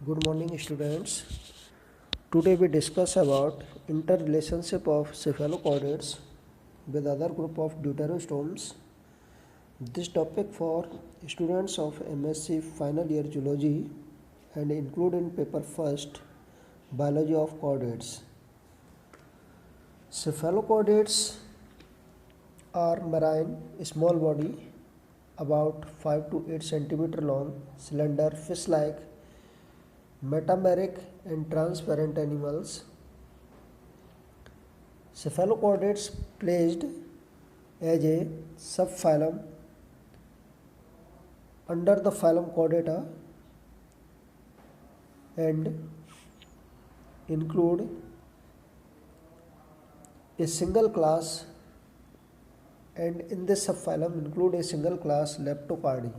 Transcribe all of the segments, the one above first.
Good morning, students. Today we discuss about interrelationship of cephalochordates with other group of deuterostomes. This topic for students of MSc final year zoology and include in paper first biology of chordates. Cephalochordates are marine, small body, about 5 to 8 centimeter long, slender, fish-like, metameric and transparent animals. Cephalochordates placed as a subphylum under the phylum Chordata and include a single class, and in this subphylum include a single class Leptocardi.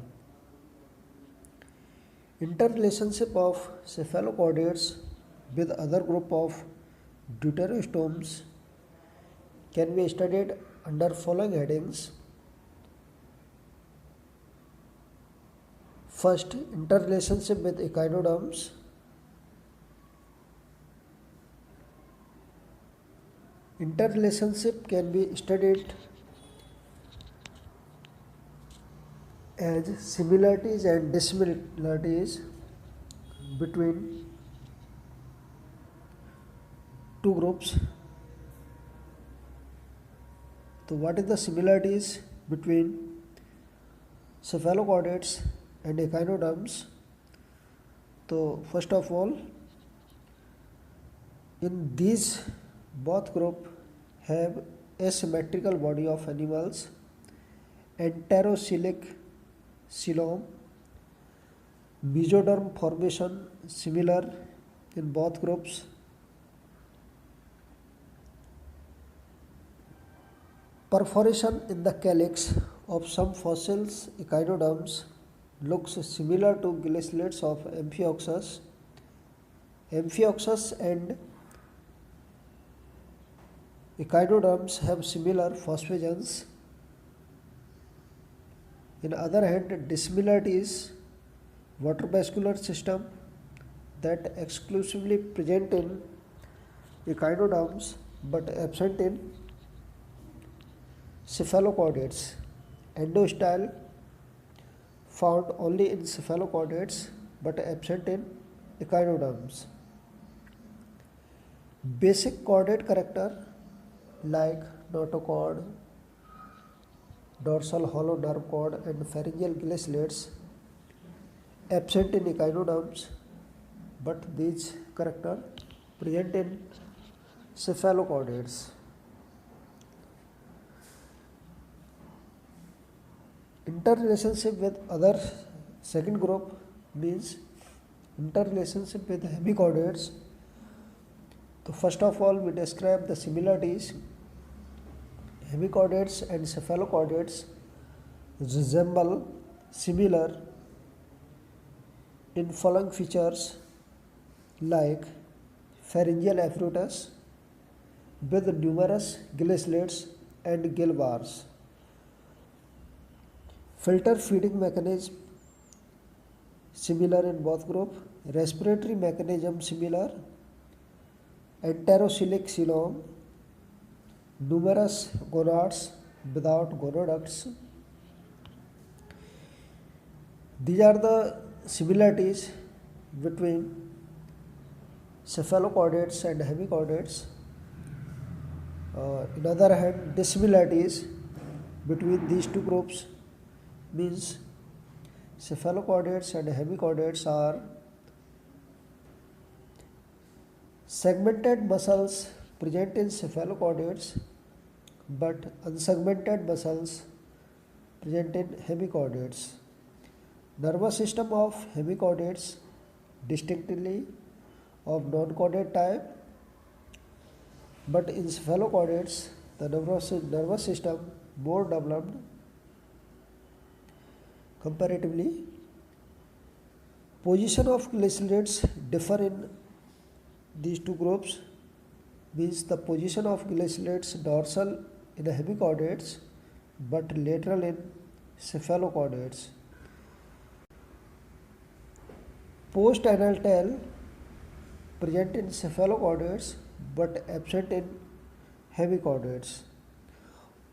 Interrelationship of cephalochordates with other group of deuterostomes can be studied under following headings. First, interrelationship with echinoderms. Interrelationship can be studied as similarities and dissimilarities between two groups. So what is the similarities between cephalochordates and echinoderms? So first of all, in these both group have asymmetrical body of animals, enterocoelic coelom, mesoderm formation similar in both groups, perforation in the calyx of some fossils echinoderms looks similar to gillislets of Amphioxus. Amphioxus and echinoderms have similar phosphagens. In other hand, dissimilarity is water-vascular system that exclusively present in echinoderms but absent in cephalochordates. Endostyle found only in cephalochordates but absent in echinoderms. Basic chordate character like notochord, dorsal hollow nerve cord and pharyngeal gillislets absent in echinoderms, but these character present in cephalochordates. Interrelationship with other second group means interrelationship with hemichordates. So first of all, we describe the similarities. Hemichordates and cephalochordates resemble similar in following features like pharyngeal apparatus with numerous gillislets and gill bars, filter feeding mechanism similar in both group, respiratory mechanism similar, enterocoelic coelom, numerous gonads without gonoducts. These are the similarities between cephalochordates and hemichordates. In other hand, dissimilarities between these two groups means cephalochordates and hemichordates are segmented muscles present in cephalochordates but unsegmented muscles present in hemichordates. Nervous system of hemichordates distinctly of non-chordate type, but in cephalochordates the nervous system more developed comparatively. Position of gillislets differ in these two groups, means the position of gillislets dorsal in hemichordates but lateral in cephalochordates. Post-anal tail present in cephalochordates but absent in hemichordates.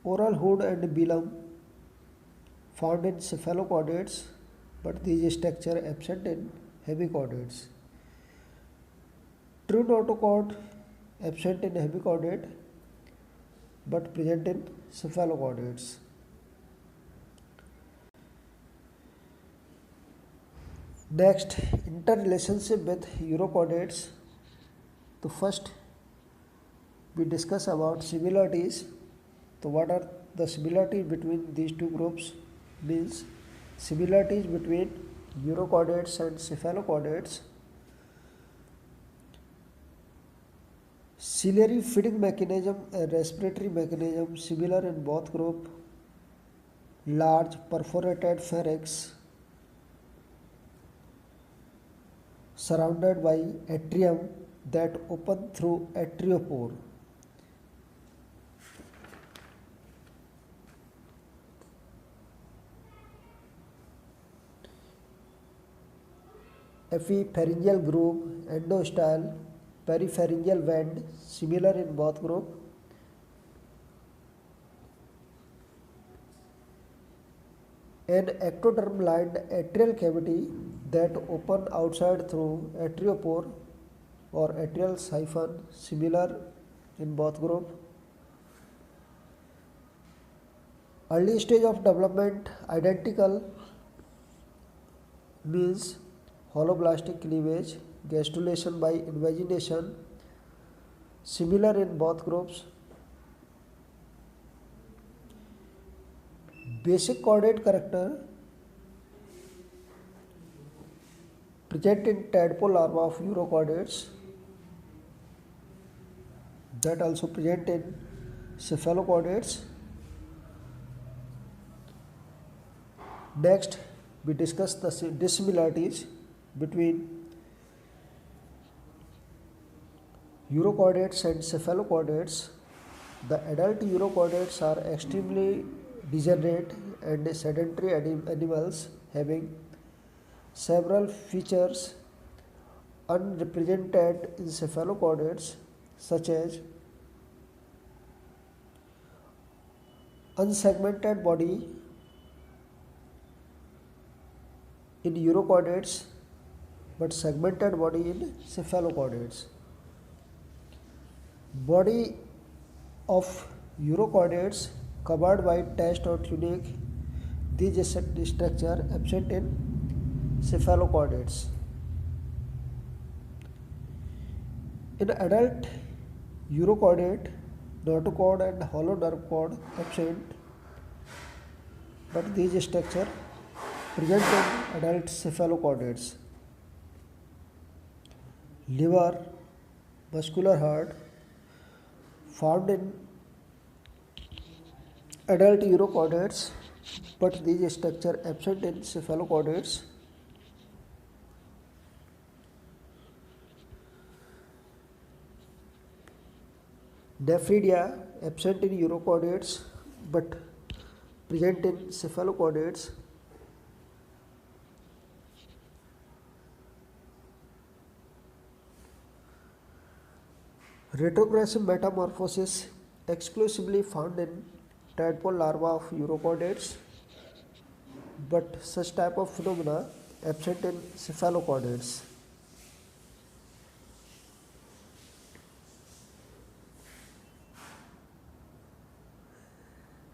Oral hood and velum found in cephalochordates but these structure absent in hemichordates. True notochord absent in hemichordate but present in cephalochordates. Next, interrelationship with urochordates. So first we discuss about similarities. So what are the similarities between these two groups? Means similarities between urochordates and cephalochordates. Ciliary feeding mechanism and respiratory mechanism similar in both group. Large perforated pharynx surrounded by atrium that open through atriopore. Epipharyngeal groove, endostyle, peripharyngeal vent similar in both group. An ectoderm lined atrial cavity that open outside through atriopore or atrial siphon similar in both group. Early stage of development identical means holoblastic cleavage, gastrulation by invagination similar in both groups. Basic chordate character present in tadpole larva of urochordates that also present in cephalochordates. Next, we discuss the dissimilarities between urochordates and cephalochordates. The adult urochordates are extremely degenerate and sedentary animals having several features unrepresented in cephalochordates such as unsegmented body in urochordates but segmented body in cephalochordates. Body of urochordates covered by test or tunic, these structure absent in cephalochordates. In adult urochordate, notochord and hollow nerve cord absent, but these structure present in adult cephalochordates. Liver, muscular heart found in adult urochordates but these structure absent in cephalochordates. Nephridia absent in urochordates but present in cephalochordates. Retrogressive metamorphosis exclusively found in tadpole larva of urochordates, but such type of phenomena absent in cephalochordates.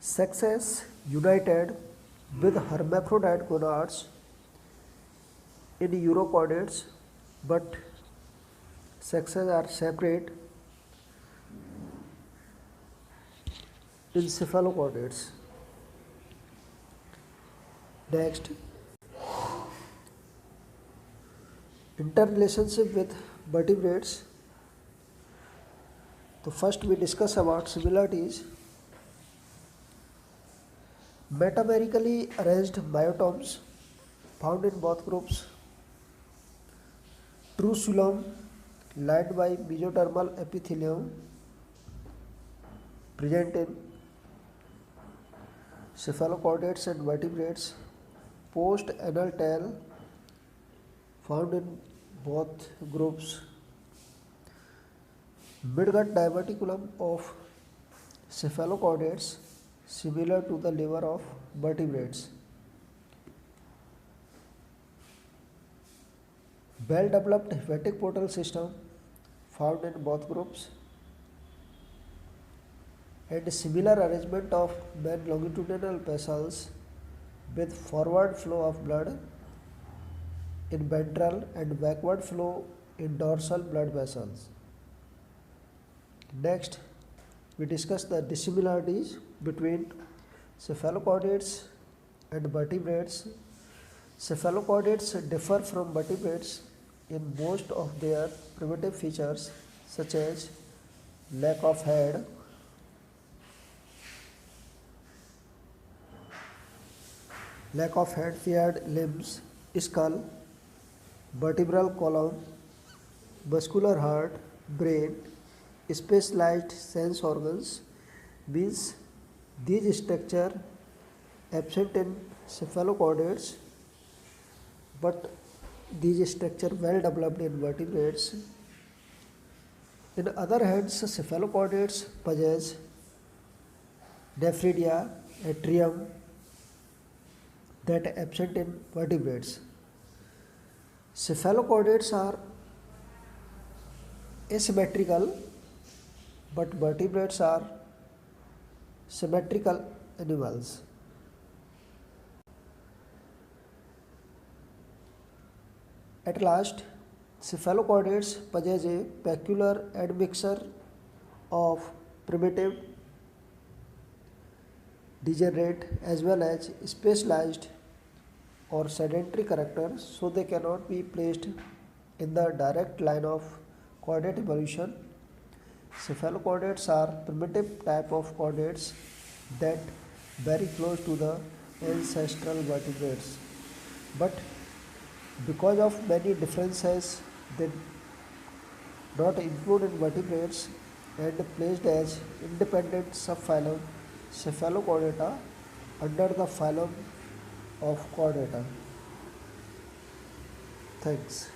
Sexes united with hermaphrodite gonads in urochordates, but sexes are separate in cephalochordates. Next, interrelationship with vertebrates. So first we discuss about similarities. Metamerically arranged myotomes found in both groups. True xylem lined by mesodermal epithelium present in cephalochordates and vertebrates. Post-anal tail found in both groups. Midgut diverticulum of cephalochordates similar to the liver of vertebrates. Well developed hepatic portal system found in both groups, and similar arrangement of main longitudinal vessels with forward flow of blood in ventral and backward flow in dorsal blood vessels. Next, we discuss the dissimilarities between cephalochordates and vertebrates. Cephalochordates differ from vertebrates in most of their primitive features such as lack of head, paired limbs, skull, vertebral column, muscular heart, brain, specialized sense organs. Means these structure absent in cephalochordates, but these structure well developed in vertebrates. In other hands, cephalochordates possess nephridia, atrium that are absent in vertebrates. Cephalochordates are asymmetrical, but vertebrates are symmetrical animals. At last, cephalochordates possess a peculiar admixture of primitive, degenerate as well as specialized or sedentary characters, so they cannot be placed in the direct line of chordate evolution. Cephalochordates are primitive type of chordates that very close to the ancestral vertebrates, but because of many differences they not included in vertebrates and placed as independent subphylum Cephalochordata under the phylum of Chordata. Thanks.